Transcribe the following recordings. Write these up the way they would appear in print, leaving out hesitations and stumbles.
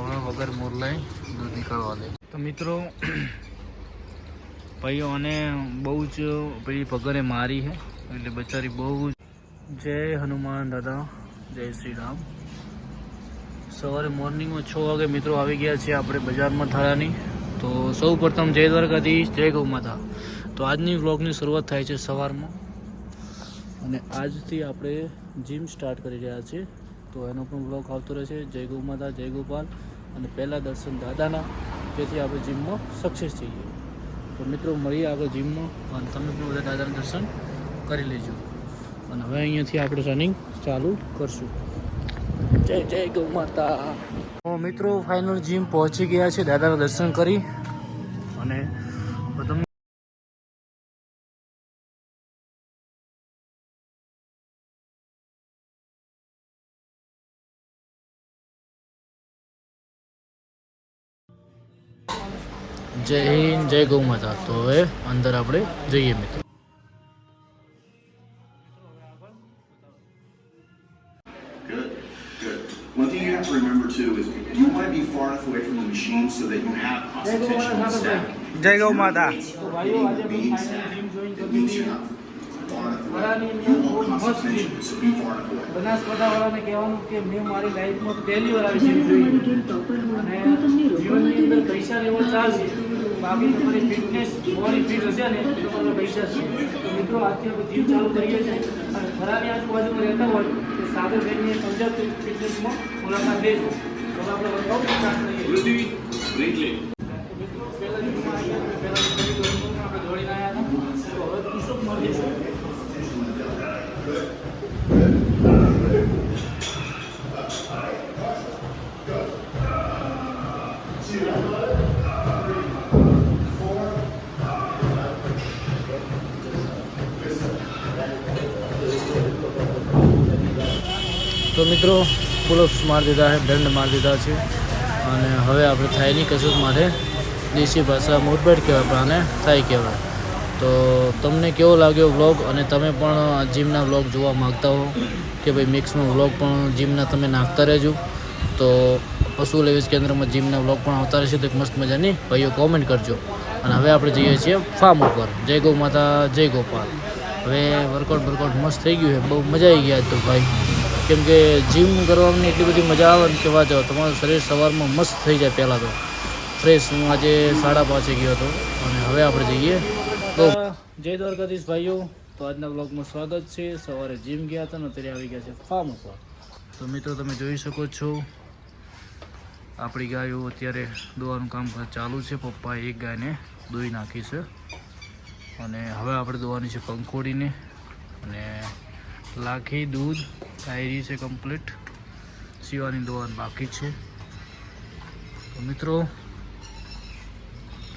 હવે વગર મોરલાઈ દૂધ નીકળવા દે. તો મિત્રો ભાઈઓને બહુ જ પેલી પગરે મારી છે એટલે બચારી બહુ જ. જય હનુમાન દાદા, જય શ્રી રામ. સવારે મોર્નિંગમાં 6 વાગે મિત્રો આવી ગયા છીએ આપણે બજારમાં થાળાની. તો સૌ પ્રથમ જય દ્વારકાધીશ, જય ગૌ માતા. તો આજની વ્લોગની શરૂઆત થાય છે સવારમાં અને આજથી આપણે જીમ સ્ટાર્ટ કરી રહ્યા છીએ. તો એનો પણ વ્લોગ આવતો રહેશે. જય ગૌ માતા, જય ગોપાલ અને પહેલાં દર્શન દાદાના, જેથી આપણે જીમમાં સક્સેસ થઈએ. તો મિત્રો મળીએ આગળ જીમમાં અને તમે પણ બધા દાદાના દર્શન કરી લેજો. અને હવે અહીંયાથી આપણે રનિંગ ચાલુ કરશું. જય જય ગૌ માતા. તો મિત્રો ફાઇનલ જીમ પહોંચી ગયા છે દાદાના દર્શન કરી અને તમને જય હિન્દ, જય ગૌ માતા. તો હવે અંદર આપણે જઈએ મિત્રો. One thing you have to remember too is you want to be far enough away from the machine so that you have concentration on staff. જય ગૌ માતા. Being staff, it means you're not far enough away. You want concentration, so be far enough away. બનાસકાંઠાવાળાને કહેવાનું કે મેં મારી લાઈફમાં પહેલી વાર આવી જીમ જોઈ અને જીવનની અંદર પૈસા લેવા ચાલશે, બાકી તમારી ફિટનેસ બોડી ફિટ હશે ને તો તમારા પૈસા છે. તો મિત્રો આજથી આપણે જીમ ચાલુ કરીએ છીએ અને ખરાની આજુબાજુમાં રહેતા હોય તો સાથે જઈને પંજાબ ફિટનેસમાં મુલાકાત લેજો. તો આપણે વર્કઆઉટ સ્ટાર્ટ કરીએ. મિત્રો પહેલા જીમમાં આવ્યા પહેલાં આપણે દોડીને આવ્યા હતા, તો હવે પુશઅપ મળી જશે. તો મિત્રો પુલઅપ્સ મારી દીધા છે, દંડ મારી દીધા છે અને હવે આપણે થાઈની કસરત માટે દેશી ભાષા મોટબેટ કહેવાય પણ આને થાઈ કહેવાય. તો તમને કેવો લાગ્યો વ્લોગ અને તમે પણ જીમના વ્લોગ જોવા માગતા હો કે ભાઈ મિક્સનો વ્લોગ પણ જીમના તમે નાખતા રહેજો. તો પશુ લેવીસ કેન્દ્રમાં જીમના વ્લોગ પણ આવતા રહેશે તો એક મસ્ત મજાની ભાઈઓ કોમેન્ટ કરજો. અને હવે આપણે જઈએ છીએ ફાર્મ ઉપર. જય ગૌ માતા, જય ગોપાલ. હવે વર્કઆઉટ મસ્ત થઈ ગયું છે, બહુ મજા આવી ગયા તો ભાઈ. કેમ કે જીમ કરવાની એટલી બધી મજા આવે ને કહેવા જાઓ, તમારું શરીર સવારમાં મસ્ત થઈ જાય. પહેલાં તો ફ્રેશ. હું આજે 5:30 ગયો હતો અને હવે આપણે જઈએ. તો જય દ્વારકાધીશ ભાઈઓ. તો આજના બ્લોગમાં સ્વાગત છે. સવારે જીમ ગયા હતા ને અત્યારે આવી ગયા છે ફાર્મ ઉપર. તો મિત્રો તમે જોઈ શકો છો આપણી ગાયો અત્યારે દોવાનું કામકાજ ચાલુ છે. પપ્પાએ એક ગાયને દોઈ નાખી છે અને હવે આપણે દોવાની છે પંખોડીને અને લાખી દૂધ ડાયરી છે કમ્પ્લીટ. સીવાની દોવાનું બાકી છે. તો મિત્રો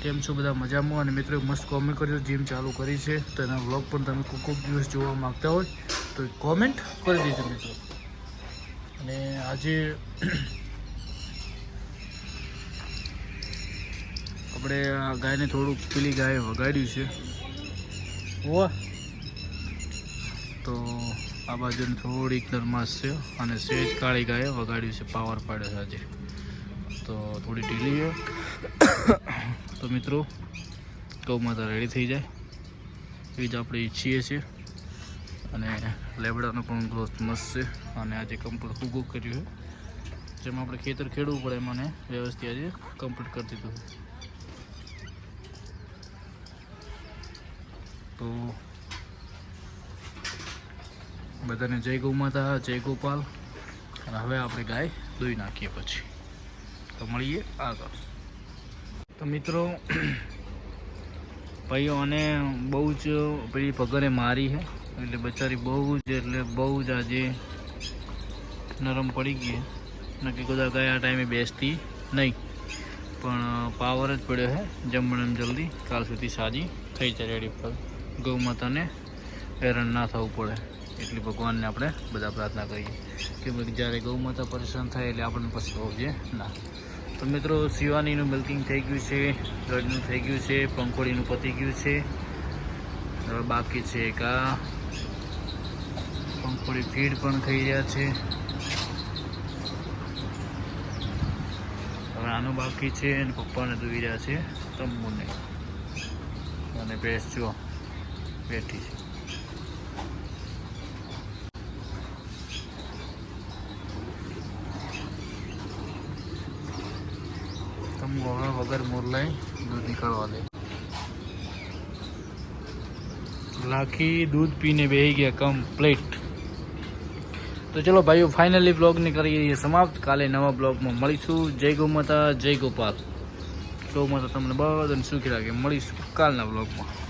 કેમ છો બધા? મજામાં? અને મિત્રો મસ્ત કોમેન્ટ કરજો. જીમ ચાલુ કરી છે તો એના વ્લોગ પણ તમે ખૂબ દિવસ જોવા માગતા હોય તો કોમેન્ટ કરી દેજો મિત્રો. અને આજે આપણે આ ગાયને થોડુંક પેલી ગાય વગાડ્યું છે તો આ બાજુની થોડીક નરમાશ છે અને સેજ કાળી ગાયે વગાડ્યું છે, પાવર પાડ્યો છે આજે. તો થોડી ઢીલી છે. તો મિત્રો ગૌ માતા રેડી થઈ જાય એવી જ આપણે ઈચ્છીએ છીએ. અને લેબડાનો પણ ગ્રોથ મસ્ત છે અને આજે કમ્પ્લીટ ફૂગો કર્યું છે. જેમાં આપણે ખેતર ખેડવું પડે મને વ્યવસ્થિત આજે કમ્પ્લીટ કરી દીધું. તો બધાને જય ગૌ માતા, જય ગોપાલ. અને હવે આપણે ગાય દોઈ નાખીએ પછી તો મળીએ આગળ. તો મિત્રો ભાઈઓને બહુ જ પેલી પગરે મારી છે એટલે બચારી બહુ જ આજે નરમ પડી ગઈ. નક્કી બધા ગાય આ ટાઈમે બેસતી નહીં પણ પાવર જ પડ્યો છે. જમણ જલ્દી કાલ સુધી સાજી થઈ જાય રેડી પર. ગૌ માતાને હેરાન ના થવું પડે એટલી ભગવાનને આપણે બધા પ્રાર્થના કરીએ કે જ્યારે ગૌ માતા પરેશાન થાય એટલે આપણને પછી હોવું જોઈએ ના. તો મિત્રો શિવાનીનું મિલ્કિંગ થઈ ગયું છે, ગઢનું થઈ ગયું છે, પંખોડીનું પતી ગયું છે. હવે બાકી છે એક આ પંખોડી ફીડ પણ થઈ રહ્યા છે. નાનો બાકી છે અને પપ્પાને દોઈ રહ્યા છે તંબુને. અને ભેંસ જો બેઠી છે. તંબુ હવે વગર મોરલાય દૂધ નીકળવા દે. લાખી દૂધ પીને બેહી ગયા કમ્પ્લીટ. તો ચલો ભાઈઓ ફાઇનલી બ્લોગને કરીએ સમાપ્ત. કાલે નવા બ્લોગમાં મળીશું. જય ગૌ માતા, જય ગોપાલ. ગૌ માતા તમને બધાને સુખી રાખે. મળીશું કાલના બ્લોગમાં.